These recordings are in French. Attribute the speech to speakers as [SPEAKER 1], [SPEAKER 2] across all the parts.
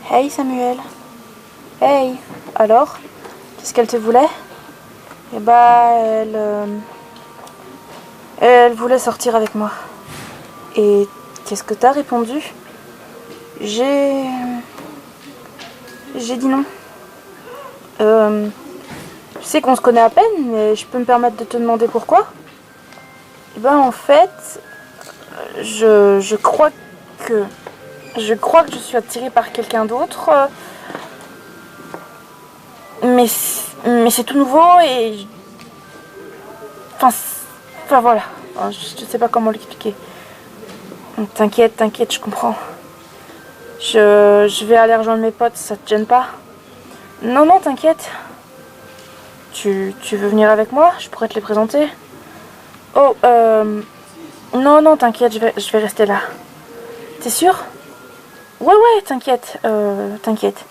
[SPEAKER 1] Hey Samuel. Hey. Alors, qu'est-ce qu'elle te voulait? Eh bah, elle voulait sortir avec moi. Et qu'est-ce que t'as répondu? J'ai dit non. Je sais qu'on se connaît à peine, mais je peux me permettre de te demander pourquoi? Eh ben en fait, je crois que je suis attirée par quelqu'un d'autre, mais c'est tout nouveau et enfin voilà, je sais pas comment l'expliquer. T'inquiète, je comprends. Je vais aller rejoindre mes potes, ça te gêne pas? Non, t'inquiète. Tu veux venir avec moi? Je pourrais te les présenter. Oh, non, t'inquiète, je vais rester là. T'es sûr? Ouais, t'inquiète, t'inquiète.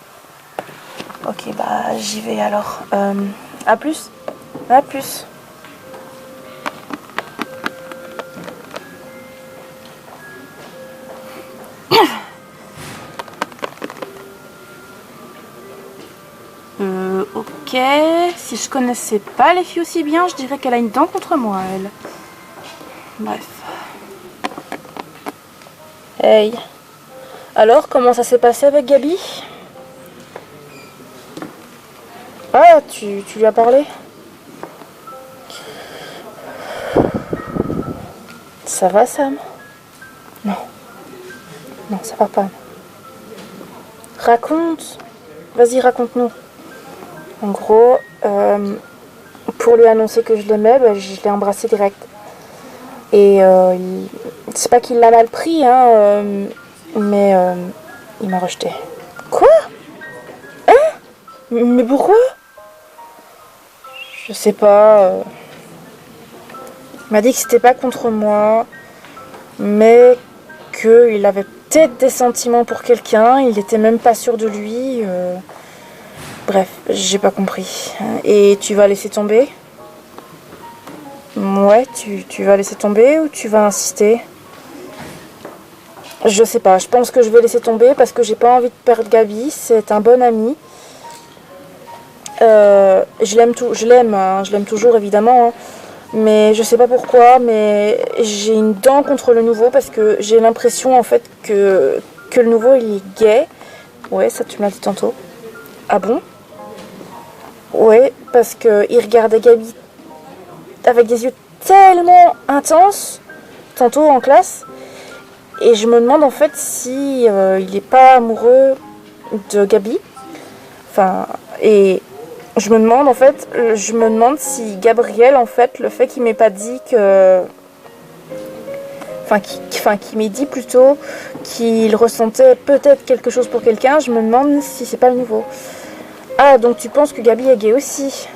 [SPEAKER 1] Ok, bah j'y vais alors. À plus. À plus. Ok, si je connaissais pas les filles aussi bien, je dirais qu'elle a une dent contre moi, elle. Bref. Hey. Alors, comment ça s'est passé avec Gabi? Ah, tu lui as parlé? Ça va, Sam? Non, ça va pas. Raconte. Vas-y, raconte-nous. En gros, pour lui annoncer que je l'aimais, bah, je l'ai embrassé direct. Et c'est pas qu'il l'a mal pris, hein, mais il m'a rejeté. Quoi? Hein? Mais pourquoi? Je sais pas. Il m'a dit que c'était pas contre moi, mais qu'il avait peut-être des sentiments pour quelqu'un, il était même pas sûr de lui. Bref, j'ai pas compris. Et tu vas laisser tomber? Ouais, tu vas laisser tomber ou tu vas insister? Je sais pas, je pense que je vais laisser tomber parce que j'ai pas envie de perdre Gabi, c'est un bon ami. Je l'aime toujours évidemment, hein. Mais je sais pas pourquoi, mais j'ai une dent contre le nouveau parce que j'ai l'impression en fait que le nouveau il est gay. Ouais, ça tu me l'as dit tantôt. Ah bon? Ouais, parce que il regardait Gabi avec des yeux tellement intenses, tantôt en classe, et je me demande en fait si il est pas amoureux de Gabi. Enfin, et je me demande si Gabriel, en fait, le fait qu'il m'ait pas dit que... qu'il m'ait dit plutôt qu'il ressentait peut-être quelque chose pour quelqu'un, je me demande si c'est pas le nouveau. Ah, donc tu penses que Gabi est gay aussi?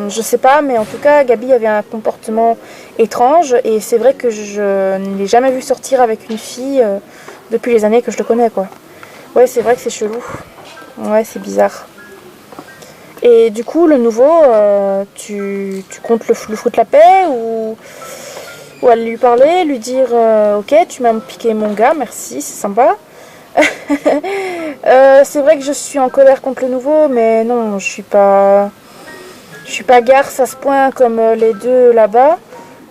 [SPEAKER 1] Je sais pas, mais en tout cas, Gabi avait un comportement étrange, et c'est vrai que je ne l'ai jamais vu sortir avec une fille depuis les années que je le connais, quoi. Ouais, c'est vrai que c'est chelou. Ouais, c'est bizarre. Et du coup, le nouveau, tu comptes le foutre la paix ou aller lui parler, lui dire ok, tu m'as piqué mon gars, merci, c'est sympa. C'est vrai que je suis en colère contre le nouveau, mais non, je suis pas garce à ce point comme les deux là-bas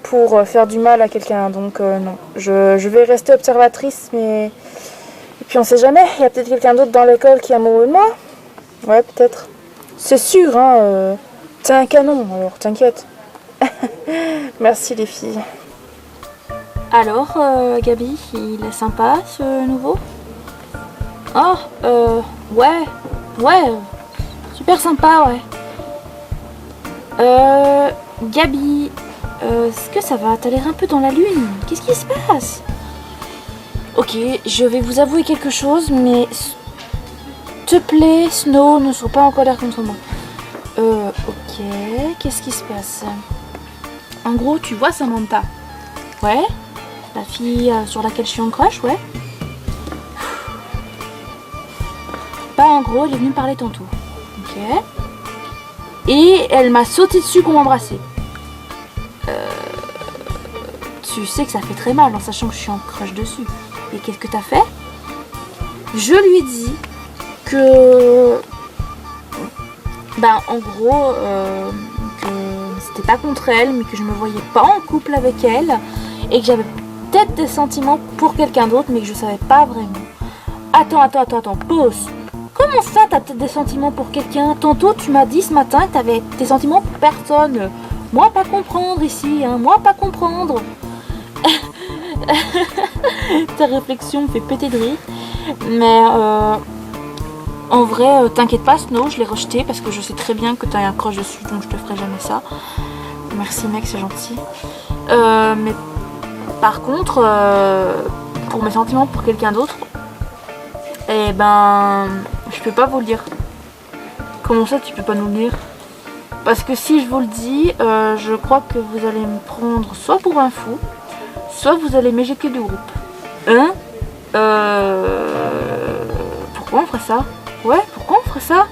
[SPEAKER 1] pour faire du mal à quelqu'un. Donc non, je vais rester observatrice, mais et puis on sait jamais, il y a peut-être quelqu'un d'autre dans l'école qui est amoureux de moi. Ouais, peut-être. C'est sûr, hein. T'es un canon, alors t'inquiète. Merci les filles. Alors, Gabi, il est sympa ce nouveau? Oh, ouais, super sympa, ouais. Gabi, est-ce que ça va? T'as l'air un peu dans la lune. Qu'est-ce qui se passe? Ok, je vais vous avouer quelque chose, mais... S'il te plaît, Snow, ne sois pas en colère contre moi. Ok, qu'est-ce qui se passe? En gros, tu vois Samantha? Ouais. La fille sur laquelle je suis en crush, ouais. Bah, en gros, elle est venue me parler tantôt. Ok. Et elle m'a sauté dessus pour m'embrasser. Tu sais que ça fait très mal en sachant que je suis en crush dessus. Et qu'est-ce que t'as fait? Je lui dis que... Ben, en gros, que c'était pas contre elle, mais que je me voyais pas en couple avec elle, et que j'avais peut-être des sentiments pour quelqu'un d'autre, mais que je savais pas vraiment. Attends, pause. Comment ça, t'as peut-être des sentiments pour quelqu'un? Tantôt, tu m'as dit ce matin que t'avais des sentiments pour personne. Moi, pas comprendre ici, hein, moi, pas comprendre. Ta réflexion me fait péter de rire. Mais en vrai, t'inquiète pas, Snow, je l'ai rejeté parce que je sais très bien que t'as un crush dessus, donc je te ferai jamais ça. Merci mec, c'est gentil. Mais par contre, pour mes sentiments pour quelqu'un d'autre, eh ben, je peux pas vous le dire. Comment ça, tu peux pas nous le dire? Parce que si je vous le dis, je crois que vous allez me prendre soit pour un fou, soit vous allez m'éjecter du groupe. Hein? Pourquoi on ferait ça? Ouais, pourquoi on ferait ça?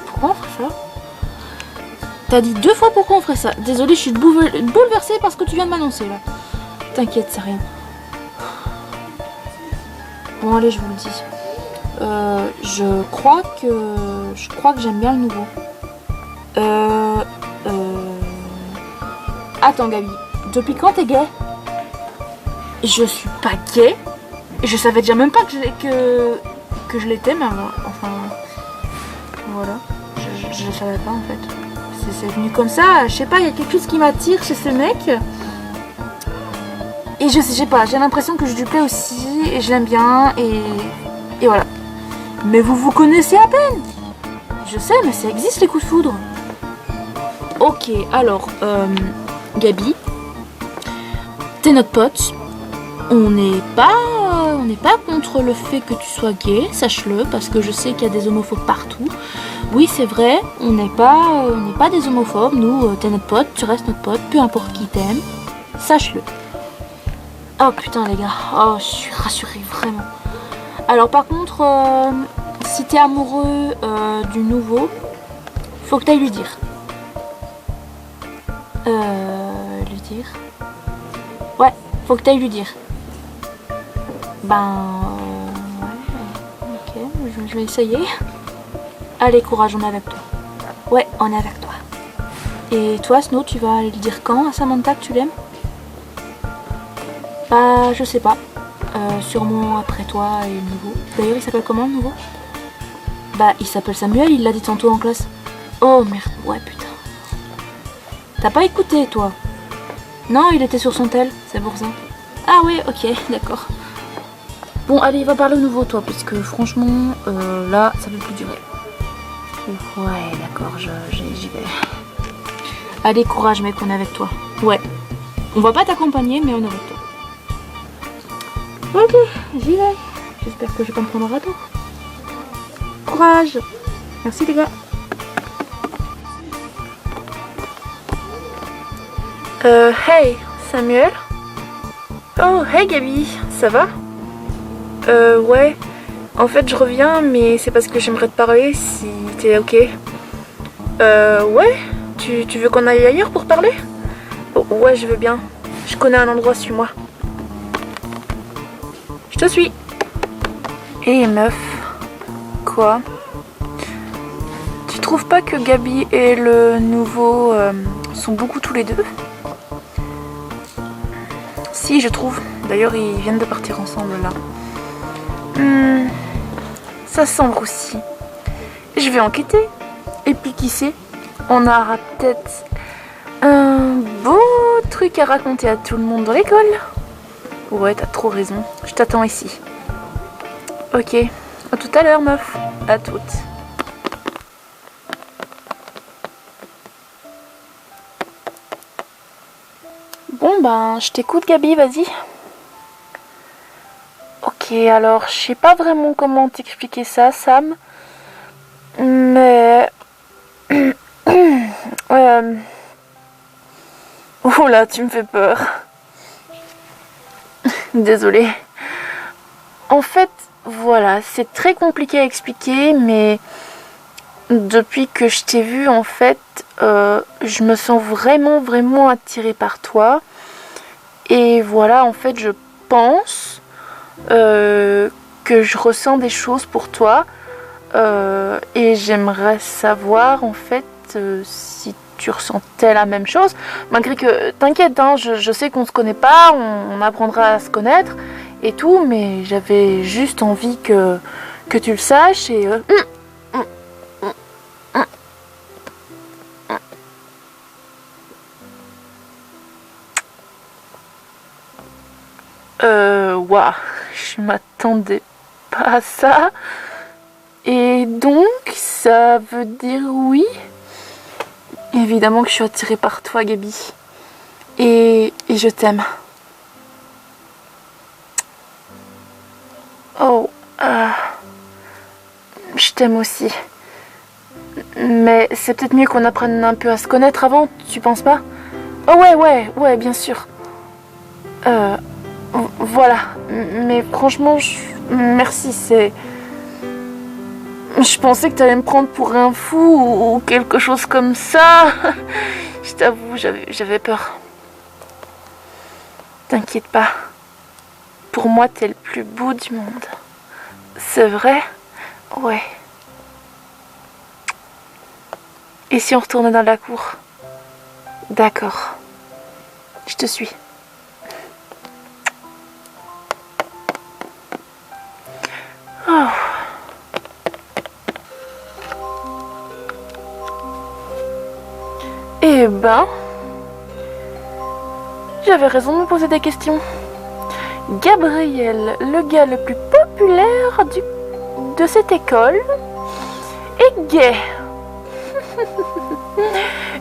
[SPEAKER 1] Pourquoi on ferait ça? T'as dit 2 fois pourquoi on ferait ça. Désolée, je suis bouleversée par ce que tu viens de m'annoncer là. T'inquiète, c'est rien. Bon allez, je vous le dis. Je crois que j'aime bien le nouveau. Attends Gabi, depuis quand t'es gay? Je suis pas gay. Je savais déjà même pas que je l'étais, mais enfin voilà. Je le savais pas en fait. C'est venu comme ça, je sais pas, il y a quelque chose qui m'attire chez ce mec. Et je sais pas, j'ai l'impression que je lui plais aussi, et je l'aime bien, et voilà. Mais vous vous connaissez à peine. Je sais, mais ça existe les coups de foudre. Ok, alors, Gabi, t'es notre pote. On n'est pas contre le fait que tu sois gay, sache-le, parce que je sais qu'il y a des homophobes partout. Oui, c'est vrai, on n'est pas des homophobes, nous, t'es notre pote, tu restes notre pote, peu importe qui t'aime, sache-le. Oh putain les gars, oh je suis rassurée, vraiment. Alors par contre, si t'es amoureux du nouveau, faut que t'ailles lui dire. Lui dire? Ouais, faut que t'ailles lui dire. Ben... ouais, ok, je vais essayer. Allez, courage, on est avec toi. Ouais, on est avec toi. Et toi, Snow, tu vas aller le dire quand à Samantha que tu l'aimes? Bah, je sais pas. Sûrement après toi et le nouveau. D'ailleurs, il s'appelle comment le nouveau? Bah, il s'appelle Samuel, il l'a dit tantôt en classe. Oh merde, ouais, putain. T'as pas écouté, toi? Non, il était sur son tel, c'est pour ça. Ah oui, ok, d'accord. Bon, allez, va parler au nouveau, toi, parce que franchement, là, ça peut plus durer. Ouais, d'accord, j'y vais. Allez, courage, mec, on est avec toi. Ouais. On va pas t'accompagner, mais on est avec toi. Ok, j'y vais. J'espère que je vais pas me prendre un râteau. Courage. Merci, les gars. Hey, Samuel. Oh, hey, Gabi, ça va? Ouais. En fait, je reviens, mais c'est parce que j'aimerais te parler, si t'es ok. Ouais. Tu veux qu'on aille ailleurs pour parler? Oh, ouais, je veux bien. Je connais un endroit, suis-moi. Je te suis. Hé, meuf. Quoi? Tu trouves pas que Gabi et le nouveau sont beaucoup tous les deux? Si, je trouve. D'ailleurs, ils viennent de partir ensemble, là. Ça semble aussi. Je vais enquêter. Et puis qui sait, on aura peut-être un beau truc à raconter à tout le monde dans l'école. Ouais, t'as trop raison. Je t'attends ici. Ok. À tout à l'heure, meuf. À toutes. Bon, ben, je t'écoute, Gabi, vas-y. Ok, alors, je sais pas vraiment comment t'expliquer ça, Sam. Mais... Oh là, tu me fais peur. Désolée. En fait, voilà, c'est très compliqué à expliquer, mais depuis que je t'ai vue, en fait, je me sens vraiment attirée par toi. Et voilà, en fait, je pense que je ressens des choses pour toi. Et j'aimerais savoir en fait si tu ressentais la même chose, malgré que t'inquiète, hein, je sais qu'on se connaît pas, on apprendra à se connaître et tout, mais j'avais juste envie que tu le saches et waouh, je m'attendais pas à ça. Et donc, ça veut dire oui? Évidemment que je suis attirée par toi, Gaby. Et je t'aime. Oh, je t'aime aussi. Mais c'est peut-être mieux qu'on apprenne un peu à se connaître avant, tu penses pas? Oh ouais, bien sûr. Voilà. Mais franchement, merci, c'est... Je pensais que tu allais me prendre pour un fou ou quelque chose comme ça. Je t'avoue, j'avais peur. T'inquiète pas. Pour moi, t'es le plus beau du monde. C'est vrai? Ouais. Et si on retournait dans la cour? D'accord. Je te suis. Oh. Eh ben, j'avais raison de me poser des questions. Gabriel, le gars le plus populaire de cette école, est gay.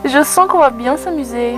[SPEAKER 1] Je sens qu'on va bien s'amuser.